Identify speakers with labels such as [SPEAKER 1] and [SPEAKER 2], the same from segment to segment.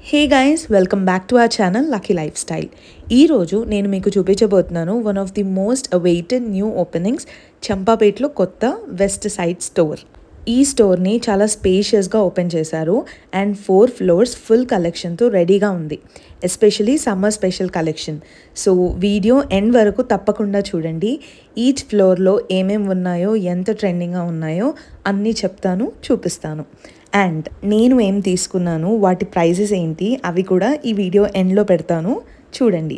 [SPEAKER 1] Hey guys, welcome back to our channel lucky life style. ఈరోజు నేను మీకు చూపించబోతున్నాను one of the most awaited new openings, చంపాపేటలో కొత్త వెస్ట్ సైడ్ స్టోర్. ఈ స్టోర్ని చాలా స్పేషియస్గా ఓపెన్ చేశారు అండ్ 4 ఫ్లోర్స్ ఫుల్ కలెక్షన్తో రెడీగా ఉంది, especially summer special collection. So video end వరకు తప్పకుండా చూడండి. ఈచ్ ఫ్లోర్లో ఏమేమి ఉన్నాయో, ఎంత ట్రెండింగ్గా ఉన్నాయో అన్నీ చెప్తాను, చూపిస్తాను. అండ్ నేను ఏం తీసుకున్నాను, వాటి ప్రైజెస్ ఏంటి, అవి కూడా ఈ వీడియో ఎండ్లో పెడతాను, చూడండి.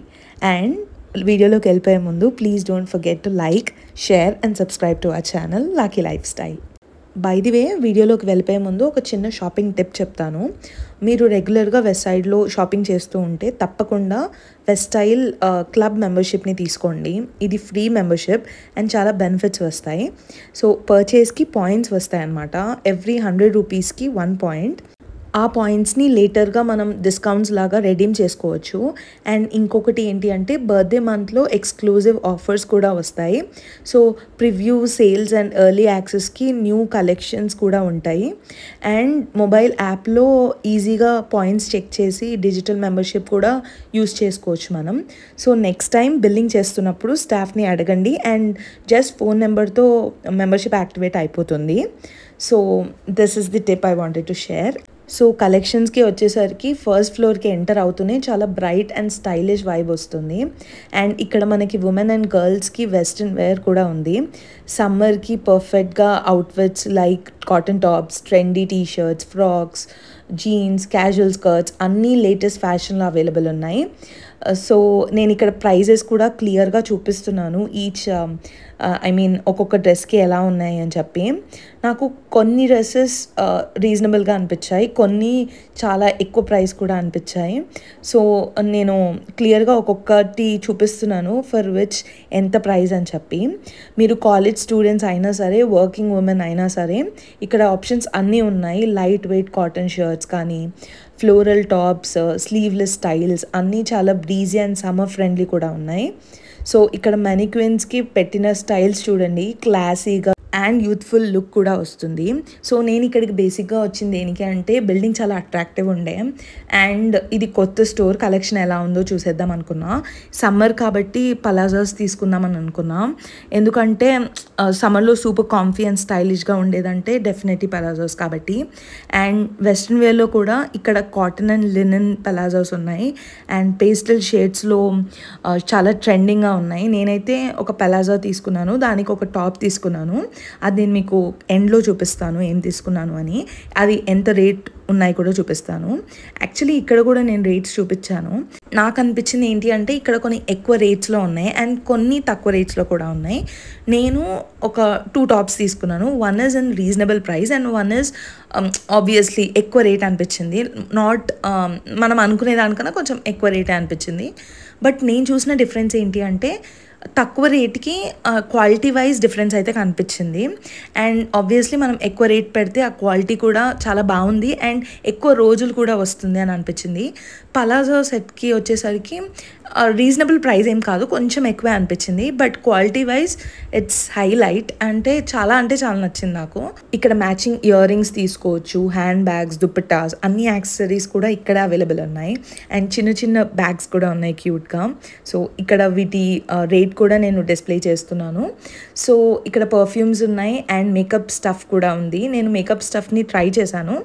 [SPEAKER 1] అండ్ వీడియోలోకి వెళ్ళిపోయే ముందు please don't forget to like, share and subscribe to our channel lucky life style. By the way, వీడియోలోకి వెళ్ళిపోయే ముందు ఒక చిన్న షాపింగ్ టిప్ చెప్తాను. మీరు రెగ్యులర్గా వెస్ట్ సైడ్లో షాపింగ్ చేస్తూ ఉంటే తప్పకుండా వెస్ట్ స్టైల్ క్లబ్ మెంబర్షిప్ని తీసుకోండి. ఇది ఫ్రీ మెంబర్షిప్ అండ్ చాలా బెనిఫిట్స్ వస్తాయి. సో పర్చేస్కి పాయింట్స్ వస్తాయి అన్నమాట. ఎవ్రీ 100 రూపీస్కి 1 పాయింట్. ఆ పాయింట్స్ని లేటర్గా మనం డిస్కౌంట్స్ లాగా రెడీమ్ చేసుకోవచ్చు. అండ్ ఇంకొకటి ఏంటి అంటే, బర్త్డే మంత్లో ఎక్స్క్లూజివ్ ఆఫర్స్ కూడా వస్తాయి. So preview sales and early యాక్సెస్కి న్యూ కలెక్షన్స్ కూడా ఉంటాయి. అండ్ మొబైల్ యాప్లో ఈజీగా పాయింట్స్ చెక్ చేసి డిజిటల్ మెంబర్షిప్ కూడా యూస్ చేసుకోవచ్చు మనం. సో నెక్స్ట్ టైం బిల్లింగ్ చేస్తున్నప్పుడు స్టాఫ్ని అడగండి అండ్ జస్ట్ ఫోన్ నెంబర్తో మెంబర్షిప్ యాక్టివేట్ అయిపోతుంది. So this is the tip I wanted to share. So కలెక్షన్స్కి వచ్చేసరికి ఫస్ట్ ఫ్లోర్కి ఎంటర్ అవుతూనే చాలా బ్రైట్ అండ్ స్టైలిష్ వైబ్ వస్తుంది. అండ్ ఇక్కడ మనకి ఉమెన్ అండ్ గర్ల్స్కి వెస్ట్రన్ వేర్ కూడా ఉంది. సమ్మర్కి పర్ఫెక్ట్గా outfits like cotton tops, trendy T shirts, frocks, jeans, casual skirts అన్నీ లేటెస్ట్ ఫ్యాషన్లో అవైలబుల్ ఉన్నాయి. సో నేను ఇక్కడ ప్రైజెస్ కూడా క్లియర్గా చూపిస్తున్నాను, ఈచ్ ఒక్కొక్క డ్రెస్కి ఎలా ఉన్నాయి అని చెప్పి. నాకు కొన్ని డ్రెస్సెస్ రీజనబుల్గా అనిపించాయి, కొన్ని చాలా ఎక్కువ ప్రైస్ కూడా అనిపించాయి. సో నేను క్లియర్గా ఒక్కొక్కటి చూపిస్తున్నాను ఫర్ విచ్ ఎంత ప్రైస్ అని చెప్పి. మీరు కాలేజ్ స్టూడెంట్స్ అయినా సరే, వర్కింగ్ ఉమెన్ అయినా సరే, ఇక్కడ ఆప్షన్స్ అన్నీ ఉన్నాయి. లైట్ వెయిట్ కాటన్ షర్ట్స్ కానీ, ఫ్లోరల్ టాప్స్, స్లీవ్లెస్ స్టైల్స్ అన్నీ చాలా బ్రీజీ అండ్ సమ్మర్ ఫ్రెండ్లీ కూడా ఉన్నాయి. సో ఇక్కడ మెనిక్విన్స్కి పెట్టిన స్టైల్స్ చూడండి, క్లాసీగా అండ్ యూత్ఫుల్ లుక్ కూడా వస్తుంది. సో నేను ఇక్కడికి బేసిక్గా వచ్చింది దేనికి అంటే, బిల్డింగ్ చాలా అట్రాక్టివ్ ఉండే అండ్ ఇది కొత్త స్టోర్, కలెక్షన్ ఎలా ఉందో చూసేద్దాం అనుకున్నా. సమ్మర్ కాబట్టి పలాజోస్ తీసుకుందామని అనుకున్నా, ఎందుకంటే సమ్మర్లో సూపర్ కాంఫీ అండ్ స్టైలిష్గా ఉండేదంటే డెఫినెట్లీ పలాజోస్ కాబట్టి. అండ్ వెస్ట్రన్ వేర్లో కూడా ఇక్కడ కాటన్ అండ్ లినెన్ పలాజోస్ ఉన్నాయి అండ్ పేస్టల్ షేడ్స్లో చాలా ట్రెండింగ్గా ఉన్నాయి. నేనైతే ఒక పలాజో తీసుకున్నాను, దానికి ఒక టాప్ తీసుకున్నాను. అది నేను మీకు ఎండ్లో చూపిస్తాను ఏం తీసుకున్నాను అని, అది ఎంత రేట్ ఉన్నాయి కూడా చూపిస్తాను. యాక్చువల్లీ ఇక్కడ కూడా నేను రేట్స్ చూపించాను. నాకు అనిపించింది ఏంటి అంటే, ఇక్కడ కొన్ని ఎక్కువ రేట్స్లో ఉన్నాయి అండ్ కొన్ని తక్కువ రేట్స్లో కూడా ఉన్నాయి. నేను ఒక 2 టాప్స్ తీసుకున్నాను. One is in reasonable price and one is obviously ఎక్కువ రేట్ అనిపించింది. నాట్ మనం అనుకునే దానికన్నా కొంచెం ఎక్కువ రేటే అనిపించింది. బట్ నేను చూసిన డిఫరెన్స్ ఏంటి అంటే, తక్కువ రేట్కి క్వాలిటీ వైజ్ డిఫరెన్స్ అయితే కనిపించింది. అండ్ ఆబ్వియస్లీ మనం ఎక్కువ రేట్ పెడితే ఆ క్వాలిటీ కూడా చాలా బాగుంది అండ్ ఎక్కువ రోజులు కూడా వస్తుంది అని అనిపించింది. పలాజో సెట్కి వచ్చేసరికి రీజనబుల్ ప్రైస్ ఏం కాదు, కొంచెం ఎక్కువే అనిపించింది. But quality wise it's highlight, అంటే చాలా నచ్చింది నాకు. ఇక్కడ మ్యాచింగ్ ఇయర్ రింగ్స్ తీసుకోవచ్చు, హ్యాండ్ బ్యాగ్స్, దుపట్టాస్, అన్ని యాక్సెసరీస్ కూడా ఇక్కడ అవైలబుల్ ఉన్నాయి. అండ్ చిన్న బ్యాగ్స్ కూడా ఉన్నాయి క్యూట్గా. సో ఇక్కడ వీటి రేట్ కూడా నేను డిస్ప్లే చేస్తున్నాను. సో ఇక్కడ పర్ఫ్యూమ్స్ ఉన్నాయి అండ్ మేకప్ స్టఫ్ కూడా ఉంది. నేను మేకప్ స్టఫ్ని ట్రై చేశాను,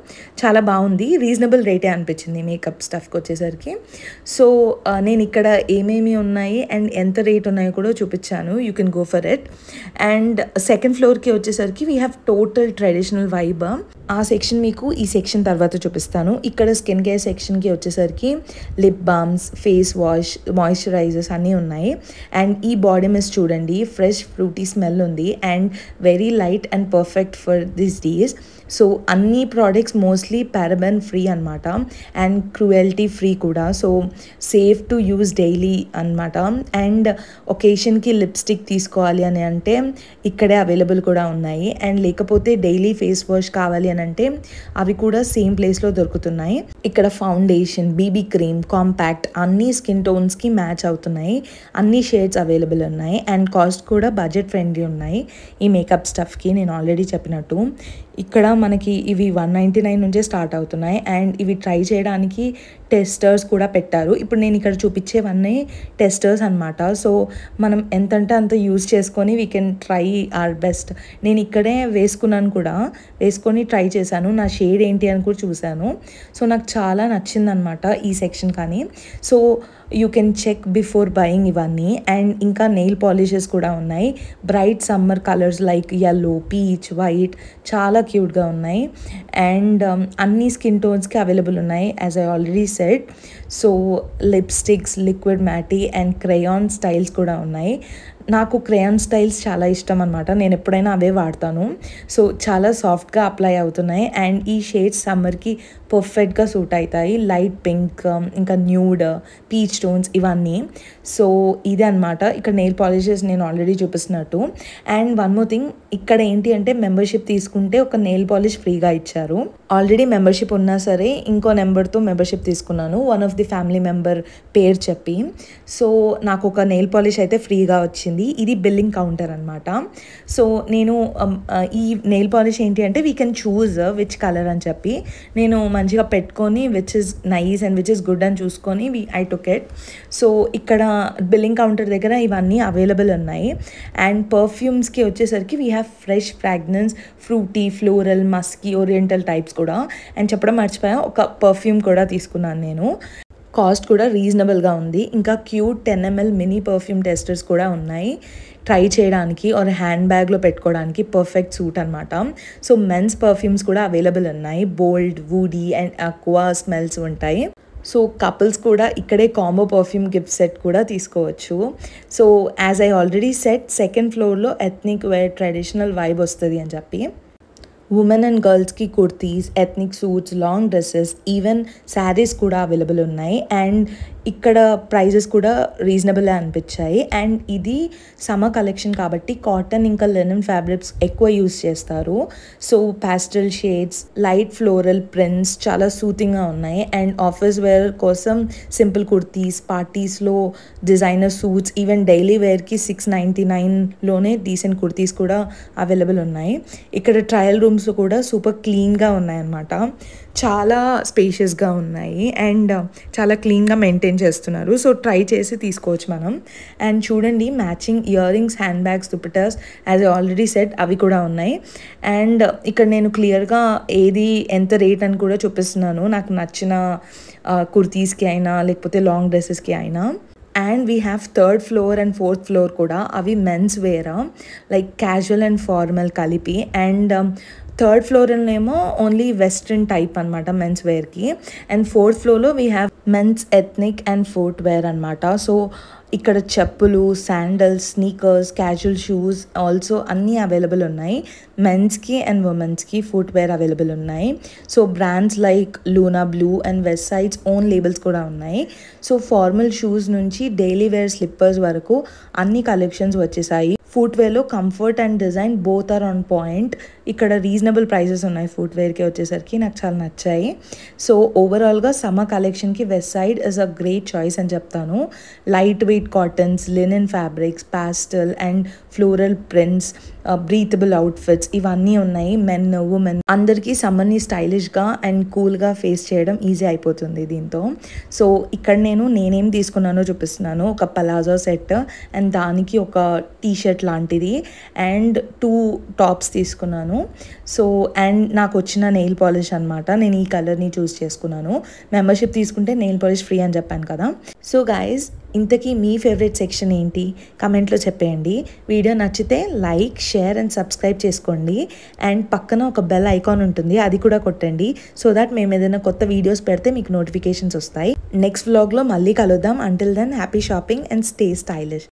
[SPEAKER 1] చాలా బాగుంది, రీజనబుల్ రేటే అనిపించింది మేకప్ స్టఫ్కి వచ్చేసరికి. సో నేను ఇక్కడ ఏమేమి ఉన్నాయి అండ్ ఎంత రేట్ ఉన్నాయో కూడా చూపించాను, you can go for it. And second ఫ్లోర్కి వచ్చేసరికి we have total traditional vibe. ఆ సెక్షన్ మీకు ఈ సెక్షన్ తర్వాత చూపిస్తాను. ఇక్కడ స్కిన్ కేర్ సెక్షన్కి వచ్చేసరికి lip balms, face wash, moisturisers అన్నీ ఉన్నాయి. అండ్ ఈ బాడీ మిస్ట్ చూడండి, ఫ్రెష్ ఫ్రూటీ స్మెల్ ఉంది and very light and perfect for this days. So అన్ని ప్రోడక్ట్స్ మోస్ట్లీ పారాబెన్ ఫ్రీ అనమాట అండ్ క్రూయల్టీ ఫ్రీ కూడా. So safe to use daily అనమాట. And ఒకేషన్కి లిప్స్టిక్ తీసుకోవాలి అని అంటే ఇక్కడే అవైలబుల్ కూడా ఉన్నాయి. అండ్ లేకపోతే డైలీ ఫేస్ వాష్ కావాలి అని అంటే అవి కూడా సేమ్ ప్లేస్లో దొరుకుతున్నాయి. ఇక్కడ ఫౌండేషన్, బీబీ క్రీమ్, కాంపాక్ట్ అన్ని స్కిన్ టోన్స్కి మ్యాచ్ అవుతున్నాయి. అన్ని షేడ్స్ అవైలబుల్ ఉన్నాయి అండ్ కాస్ట్ కూడా బడ్జెట్ ఫ్రెండ్లీ ఉన్నాయి. ఈ మేకప్ స్టఫ్కి నేను ఆల్రెడీ చెప్పినట్టు ఇక్కడ మనకి ఇవి 199 నుంచే స్టార్ట్ అవుతున్నాయి అండ్ ఇవి ట్రై చేయడానికి టెస్టర్స్ కూడా పెట్టారు. ఇప్పుడు నేను ఇక్కడ చూపించేవన్నీ టెస్టర్స్ అనమాట. సో మనం ఎంతంటే అంత యూజ్ చేసుకొని we can try our best. నేను ఇక్కడే వేసుకున్నాను కూడా, వేసుకొని ట్రై చేశాను, నా షేడ్ ఏంటి అని కూడా చూశాను. సో నాకు చాలా నచ్చిందనమాట ఈ సెక్షన్. కానీ so you can check before buying ఇవన్నీ. అండ్ ఇంకా నెయిల్ పాలిషెస్ కూడా ఉన్నాయి. Bright summer colours like yellow, peach, white చాలా క్యూట్గా ఉన్నాయి. అండ్ అన్ని స్కిన్ టోన్స్కి అవైలబుల్ ఉన్నాయి as I already said. So lipsticks, liquid matte and crayon styles కూడా ఉన్నాయి. నాకు క్రేయాన్ స్టైల్స్ చాలా ఇష్టం అనమాట, నేను ఎప్పుడైనా అవే వాడతాను. సో చాలా సాఫ్ట్గా అప్లై అవుతున్నాయి అండ్ ఈ షేడ్స్ సమ్మర్కి పర్ఫెక్ట్గా సూట్ అవుతాయి. లైట్ పింక్, ఇంకా న్యూడ్, పీచ్ టోన్స్ ఇవన్నీ. సో ఇదే అనమాట ఇక్కడ నెయిల్ పాలిషెస్ నేను ఆల్రెడీ చూపిస్తున్నట్టు. అండ్ వన్ మోర్ థింగ్, ఇక్కడ ఏంటి అంటే మెంబర్షిప్ తీసుకుంటే ఒక నెయిల్ పాలిష్ ఫ్రీగా ఇచ్చారు. ఆల్రెడీ మెంబర్షిప్ ఉన్నా సరే ఇంకో నెంబర్తో మెంబర్షిప్ తీసుకున్నాను, one of the family member పేరు చెప్పి. సో నాకు ఒక నెయిల్ పాలిష్ అయితే ఫ్రీగా వచ్చింది. ఇది బిల్లింగ్ కౌంటర్ అనమాట. సో నేను ఈ నెయిల్ పాలిష్ ఏంటి అంటే we can choose which colour అని చెప్పి నేను మంచిగా పెట్టుకొని which is nice and which is good అని చూసుకొని ఐ టుక్ ఇట్. సో ఇక్కడ బిల్లింగ్ కౌంటర్ దగ్గర ఇవన్నీ అవైలబుల్ ఉన్నాయి. అండ్ పర్ఫ్యూమ్స్కి వచ్చేసరికి we have fresh fragrance, fruity, floral, musky, oriental types కూడా. అండ్ చెప్పడం మర్చిపోయా, ఒక పర్ఫ్యూమ్ కూడా తీసుకున్నాను నేను. కాస్ట్ కూడా రీజనబుల్గా ఉంది. ఇంకా cute 10 ml mini perfume testers కూడా ఉన్నాయి ట్రై చేయడానికి ఆర్ హ్యాండ్ బ్యాగ్లో పెట్టుకోవడానికి పర్ఫెక్ట్ సూట్ అనమాట. సో మెన్స్ పర్ఫ్యూమ్స్ కూడా అవైలబుల్ ఉన్నాయి. Bold, woody and aqua smells ఉంటాయి. సో కపుల్స్ కూడా ఇక్కడే కాంబో పర్ఫ్యూమ్ గిఫ్ట్ సెట్ కూడా తీసుకోవచ్చు. So as I already set, second ఫ్లోర్లో ఎథ్నిక్ వేర్ ట్రెడిషనల్ వైబ్ వస్తుంది అని చెప్పి ఉమెన్ అండ్ గర్ల్స్కి kurtis, ethnic suits, long dresses, even saris కూడా అవైలబుల్ ఉన్నాయి. అండ్ ఇక్కడ ప్రైజెస్ కూడా రీజనబుల్ అనిపించాయి. అండ్ ఇది సమ్మర్ కలెక్షన్ కాబట్టి కాటన్ ఇంకా లెనిన్ ఫ్యాబ్రిక్స్ ఎక్కువ యూస్ చేస్తారు. So pastel shades, light floral prints చాలా సూతింగ్గా ఉన్నాయి. అండ్ ఆఫీస్ వేర్ కోసం సింపుల్ కుర్తీస్, పార్టీస్లో డిజైనర్ సూట్స్, ఈవెన్ డైలీ వేర్కి 699లోనే డీసెంట్ కుర్తీస్ కూడా అవైలబుల్ ఉన్నాయి. ఇక్కడ ట్రయల్ రూమ్స్ కూడా సూపర్ క్లీన్గా ఉన్నాయన్నమాట. చాలా స్పేషియస్గా ఉన్నాయి అండ్ చాలా క్లీన్గా మెయింటైన్ చేస్తున్నారు. సో ట్రై చేసి తీసుకోవచ్చు మనం. అండ్ చూడండి, matching ear rings, hand bags, dupattas as I already set అవి కూడా ఉన్నాయి. అండ్ ఇక్కడ నేను క్లియర్గా ఏది ఎంత రేట్ అని కూడా చూపిస్తున్నాను, నాకు నచ్చిన కుర్తీస్కి అయినా లేకపోతే లాంగ్ డ్రెస్సెస్కి అయినా. And we have third floor and fourth floor కూడా, అవి మెన్స్ వేరా లైక్ క్యాజువల్ అండ్ ఫార్మల్ కలిపి. అండ్ థర్డ్ ఫ్లోర్లోనేమో ఓన్లీ వెస్ట్రన్ టైప్ అనమాట మెన్స్ వేర్కి. అండ్ ఫోర్త్ ఫ్లోర్లో we have men's ethnic and footwear అనమాట. సో ఇక్కడ చెప్పులు, sandals, sneakers, casual shoes also అన్నీ అవైలబుల్ ఉన్నాయి. మెన్స్కి అండ్ ఉమెన్స్కి ఫుట్ వేర్ అవైలబుల్ ఉన్నాయి. So brands like Luna Blu and west side's own labels కూడా ఉన్నాయి. సో ఫార్మల్ షూస్ నుంచి డైలీ వేర్ స్లిప్పర్స్ వరకు అన్ని కలెక్షన్స్ వచ్చేసాయి. ఫుట్వేర్లో comfort and design both are on point. ఇక్కడ రీజనబుల్ ప్రైజెస్ ఉన్నాయి ఫుట్వేర్కి వచ్చేసరికి, నాకు చాలా నచ్చాయి. సో ఓవరాల్గా సమ్మర్ కలెక్షన్కి west side is a great choice అని చెప్తాను. Light weight cottons, linen fabrics, pastel and floral prints, breathable outfits ఇవన్నీ ఉన్నాయి. మెన్, ఉమెన్ అందరికీ సమ్మర్ని స్టైలిష్గా అండ్ కూల్గా ఫేస్ చేయడం ఈజీ అయిపోతుంది దీంతో. సో ఇక్కడ నేనేం తీసుకున్నానో చూపిస్తున్నాను. ఒక పలాజో సెట్ అండ్ దానికి ఒక టీషర్ట్ లాంటిది అండ్ 2 టాప్స్ తీసుకున్నాను. సో అండ్ నాకు వచ్చిన నెయిల్ పాలిష్ అనమాట, నేను ఈ కలర్ని చూస్ చేసుకున్నాను. మెంబర్షిప్ తీసుకుంటే నెయిల్ పాలిష్ ఫ్రీ అని చెప్పాను కదా. సో గైస్, ఇంతకీ మీ ఫేవరెట్ సెక్షన్ ఏంటి కమెంట్లో చెప్పేయండి. వీడియో నచ్చితే లైక్, షేర్ అండ్ సబ్స్క్రైబ్ చేసుకోండి. అండ్ పక్కన ఒక బెల్ ఐకాన్ ఉంటుంది, అది కూడా కొట్టండి. సో దట్ మేము ఏదైనా కొత్త వీడియోస్ పెడితే మీకు నోటిఫికేషన్స్ వస్తాయి. నెక్స్ట్ వ్లాగ్లో మళ్ళీ కలుద్దాం. Until then happy shopping and stay stylish.